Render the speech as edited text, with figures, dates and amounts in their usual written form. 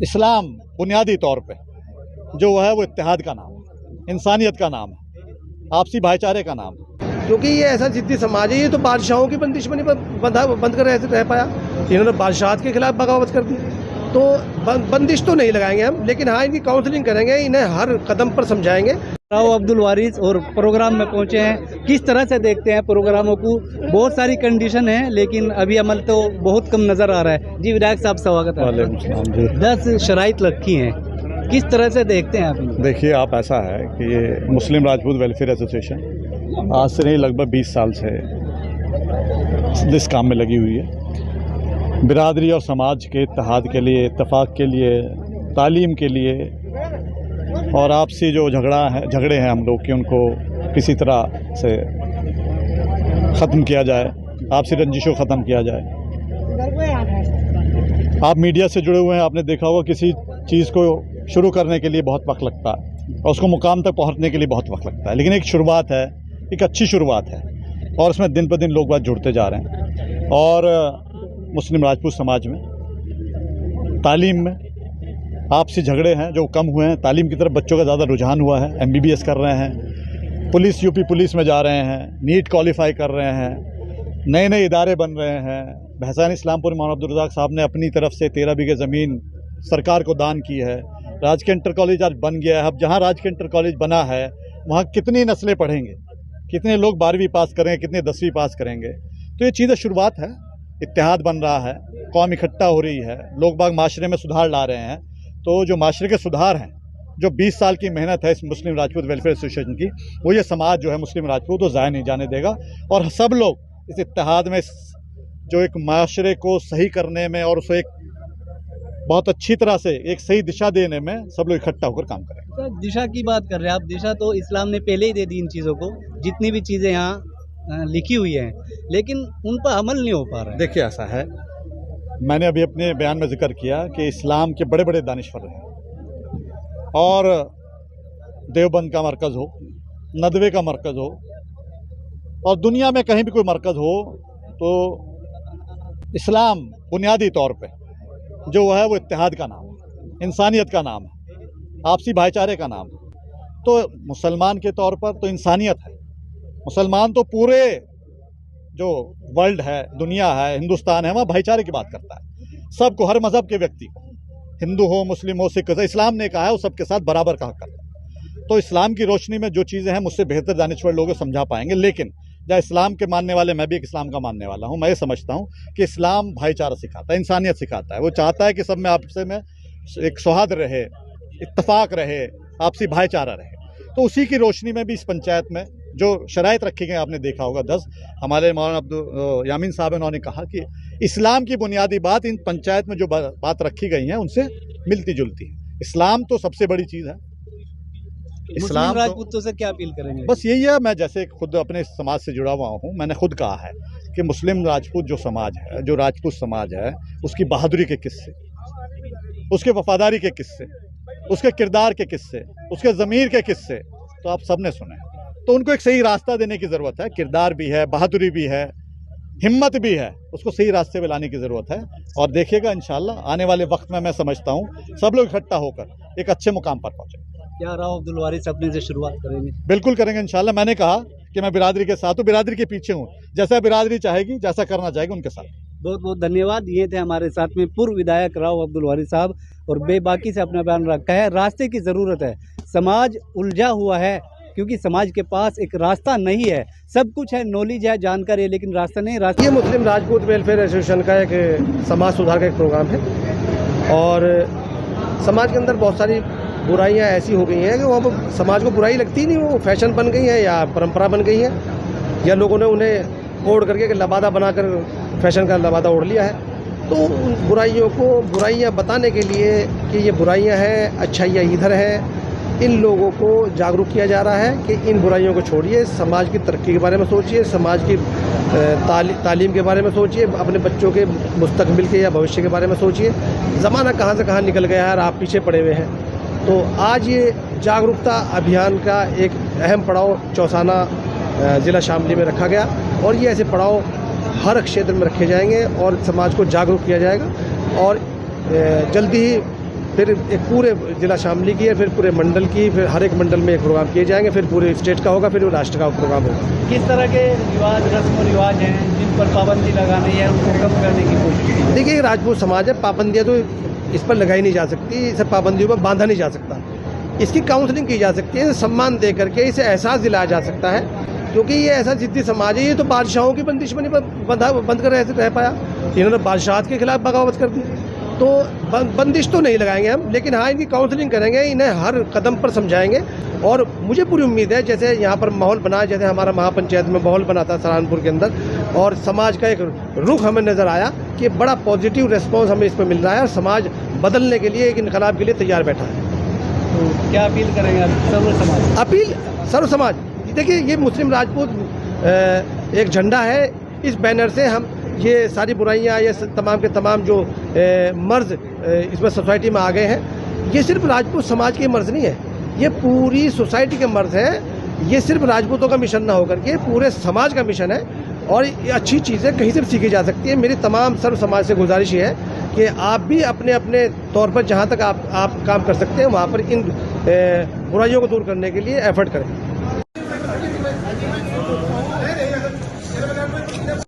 इस्लाम बुनियादी तौर पे जो है वो इत्तेहाद का नाम है, इंसानियत का नाम है, आपसी भाईचारे का नाम है। क्योंकि ये ऐसा जिद्दी समाज है, ये तो बादशाहों की बंदिश में नहीं बंद कर रह पाया। इन्होंने बादशाहत के खिलाफ बगावत कर दी, तो बंदिश तो नहीं लगाएंगे हम, लेकिन हाँ इनकी काउंसलिंग करेंगे, इन्हें हर कदम पर समझाएंगे। राव अब्दुल वारिस और प्रोग्राम में पहुंचे हैं, किस तरह से देखते हैं प्रोग्रामों को? बहुत सारी कंडीशन है लेकिन अभी अमल तो बहुत कम नजर आ रहा है। जी विधायक साहब स्वागत है। 10 शराइत रखी हैं, किस तरह से देखते हैं आप? देखिए आप, ऐसा है कि ये मुस्लिम राजपूत वेलफेयर एसोसिएशन आज से नहीं लगभग 20 साल से इस काम में लगी हुई है। बिरादरी और समाज के इत्तेहाद के लिए, इत्तेफाक के लिए, तालीम के लिए और आपसी जो झगड़े हैं हम लोग कि उनको किसी तरह से ख़त्म किया जाए, आपसी रंजिशों ख़त्म किया जाए। आप मीडिया से जुड़े हुए हैं, आपने देखा होगा किसी चीज़ को शुरू करने के लिए बहुत वक्त लगता है और उसको मुकाम तक पहुंचने के लिए बहुत वक्त लगता है, लेकिन एक शुरुआत है, एक अच्छी शुरुआत है और उसमें दिन पर दिन लोग बात जुड़ते जा रहे हैं। और मुस्लिम राजपूत समाज में तालीम में आपसी झगड़े हैं जो कम हुए हैं, तालीम की तरफ बच्चों का ज़्यादा रुझान हुआ है, MBBS कर रहे हैं, पुलिस यूपी पुलिस में जा रहे हैं, नीट क्वालिफाई कर रहे हैं, नए नए इदारे बन रहे हैं। बहसान इस्लामपुर मौलाना अब्दुल रज़ाक साहब ने अपनी तरफ से 13 बीघे ज़मीन सरकार को दान की है। राजकीय इंटर कॉलेज आज बन गया है। अब जहाँ राजकीय इंटर कॉलेज बना है वहाँ कितनी नस्लें पढ़ेंगे, कितने लोग 12वीं पास करेंगे, कितने 10वीं पास करेंगे। तो ये चीज़ें शुरुआत है, इत्तेहाद बन रहा है, कौम इकट्ठा हो रही है, लोग बाग माशरे में सुधार ला रहे हैं। तो जो माशरे के सुधार हैं, जो 20 साल की मेहनत है इस मुस्लिम राजपूत वेलफेयर एसोसिएशन की, वो ये समाज जो है मुस्लिम राजपूत वो ज़ाया नहीं जाने देगा। और सब लोग इस इत्तेहाद में, जो एक माशरे को सही करने में और उसे एक बहुत अच्छी तरह से एक सही दिशा देने में सब लोग इकट्ठा होकर काम करें। तो दिशा की बात कर रहे हैं आप, दिशा तो इस्लाम ने पहले ही दे दी इन चीज़ों को, जितनी भी चीज़ें यहाँ लिखी हुई हैं, लेकिन उन पर अमल नहीं हो पा रहा है। देखिए ऐसा है, मैंने अभी अपने बयान में जिक्र किया कि इस्लाम के बड़े बड़े दानिश्वर हैं और देवबंद का मरकज़ हो, नदवे का मरकज़ हो और दुनिया में कहीं भी कोई मरकज़ हो, तो इस्लाम बुनियादी तौर पे जो है वो इत्तेहाद का नाम है, इंसानियत का नाम है, आपसी भाईचारे का नाम है। तो मुसलमान के तौर पर तो इंसानियत है। मुसलमान तो पूरे जो वर्ल्ड है, दुनिया है, हिंदुस्तान है, वहाँ भाईचारे की बात करता है। सबको, हर मज़हब के व्यक्ति को, हिंदू हो, मुस्लिम हो, सिख हो, इस्लाम ने कहा है वो सबके साथ बराबर का हक करता है। तो इस्लाम की रोशनी में जो चीज़ें हैं मुझसे बेहतर दानिश्वर लोग समझा पाएंगे। लेकिन जहाँ इस्लाम के मानने वाले, मैं भी एक इस्लाम का मानने वाला हूँ, मैं ये समझता हूँ कि इस्लाम भाईचारा सिखाता है, इंसानियत सिखाता है। वो चाहता है कि सब में आपसे में एक सौहार्द रहे, इत्तफाक रहे, आपसी भाईचारा रहे। तो उसी की रोशनी में भी इस पंचायत में जो शराइत रखी गई, आपने देखा होगा 10, हमारे मौलाना अब्दुल यामीन साहब उन्होंने कहा कि इस्लाम की बुनियादी बात इन पंचायत में जो बात रखी गई है उनसे मिलती जुलती है। इस्लाम तो सबसे बड़ी चीज़ है। इस्लाम राजपूतों से क्या अपील करेंगे? बस यही है, मैं जैसे खुद अपने समाज से जुड़ा हुआ हूँ, मैंने खुद कहा है कि मुस्लिम राजपूत जो समाज है, जो राजपूत समाज है, उसकी बहादुरी के किस्से, उसके वफादारी के किस्से, उसके किरदार के किस्से, उसके ज़मीर के किस्से तो आप सब ने सुने। तो उनको एक सही रास्ता देने की ज़रूरत है। किरदार भी है, बहादुरी भी है, हिम्मत भी है, उसको सही रास्ते पे लाने की ज़रूरत है। और देखिएगा इंशाल्लाह आने वाले वक्त में मैं समझता हूँ सब लोग इकट्ठा होकर एक अच्छे मुकाम पर पहुँचे। क्या राव अब्दुल वारिस अपने से शुरुआत करेंगे? बिल्कुल करेंगे इंशाल्लाह। मैंने कहा कि मैं बिरादरी के साथ हूँ, बिरादरी के पीछे हूँ, जैसा बिरादरी चाहेगी, जैसा करना चाहेगी उनके साथ। बहुत बहुत धन्यवाद। ये थे हमारे साथ में पूर्व विधायक राव अब्दुल वारिस साहब, और बेबाकी से अपना बयान रखा है। रास्ते की ज़रूरत है, समाज उलझा हुआ है क्योंकि समाज के पास एक रास्ता नहीं है। सब कुछ है, नॉलेज है, जानकारी है, लेकिन रास्ता नहीं। रास्ता ये मुस्लिम राजपूत वेलफेयर एसोसिएशन का एक समाज सुधार का एक प्रोग्राम है और समाज के अंदर बहुत सारी बुराइयां ऐसी हो गई हैं कि वहाँ पर समाज को बुराई लगती नहीं, वो फैशन बन गई है या परंपरा बन गई है, या लोगों ने उन्हें ओढ़ करके लबादा बनाकर फैशन का लबादा ओढ़ लिया है। तो उन बुराइयों को बुराइयां बताने के लिए कि ये बुराइयां हैं, अच्छाइयाँ इधर है, इन लोगों को जागरूक किया जा रहा है कि इन बुराइयों को छोड़िए, समाज की तरक्की के बारे में सोचिए, समाज की तालीम के बारे में सोचिए, अपने बच्चों के मुस्तकबिल के या भविष्य के बारे में सोचिए। ज़माना कहाँ से कहाँ निकल गया है और आप पीछे पड़े हुए हैं। तो आज ये जागरूकता अभियान का एक अहम पड़ाव चौसाना ज़िला शामली में रखा गया और ये ऐसे पड़ाव हर क्षेत्र में रखे जाएंगे और समाज को जागरूक किया जाएगा। और जल्दी ही फिर एक पूरे जिला शामली की है, फिर पूरे मंडल की, फिर हर एक मंडल में एक प्रोग्राम किए जाएंगे, फिर पूरे स्टेट का होगा, फिर वो राष्ट्र का प्रोग्राम होगा। किस तरह के रिवाज रस्म रिवाज हैं जिन पर पाबंदी लगानी है उनको कम करने की कोशिश की? देखिए, राजपूत समाज है, पाबंदियाँ तो इस पर लगाई नहीं जा सकती, इसे पाबंदियों पर बांधा नहीं जा सकता। इसकी काउंसलिंग की जा सकती है, सम्मान दे करके इसे एहसास दिलाया जा सकता है, क्योंकि ये ऐसा जिद्दी समाज है। ये तो बादशाहों की बंदिश में नहीं बंद कर रह पाया, इन्होंने बादशाह के खिलाफ बगावत कर दी, तो बंदिश तो नहीं लगाएंगे हम, लेकिन हाँ इनकी काउंसलिंग करेंगे, इन्हें हर कदम पर समझाएंगे। और मुझे पूरी उम्मीद है, जैसे यहाँ पर माहौल बना, जैसे हमारा महापंचायत में माहौल बना था सहारनपुर के अंदर, और समाज का एक रुख हमें नज़र आया कि बड़ा पॉजिटिव रिस्पॉन्स हमें इस पर मिल रहा है, और समाज बदलने के लिए, एक इनकलाब के लिए तैयार बैठा है। तो क्या अपील करेंगे आप सर्व समाज? अपील सर्व समाज, देखिए ये मुस्लिम राजपूत एक झंडा है, इस बैनर से हम ये सारी बुराइयाँ, ये तमाम के तमाम जो मर्ज इसमें सोसाइटी में आ गए हैं, ये सिर्फ राजपूत समाज के मर्ज नहीं है, ये पूरी सोसाइटी के मर्ज है। ये सिर्फ राजपूतों का मिशन ना होकर के पूरे समाज का मिशन है, और ये अच्छी चीज़ें कहीं से भी सीखी जा सकती है। मेरी तमाम सर्व समाज से गुजारिश है कि आप भी अपने अपने तौर पर जहाँ तक आप काम कर सकते हैं, वहाँ पर इन बुराइयों को दूर करने के लिए एफर्ट करें।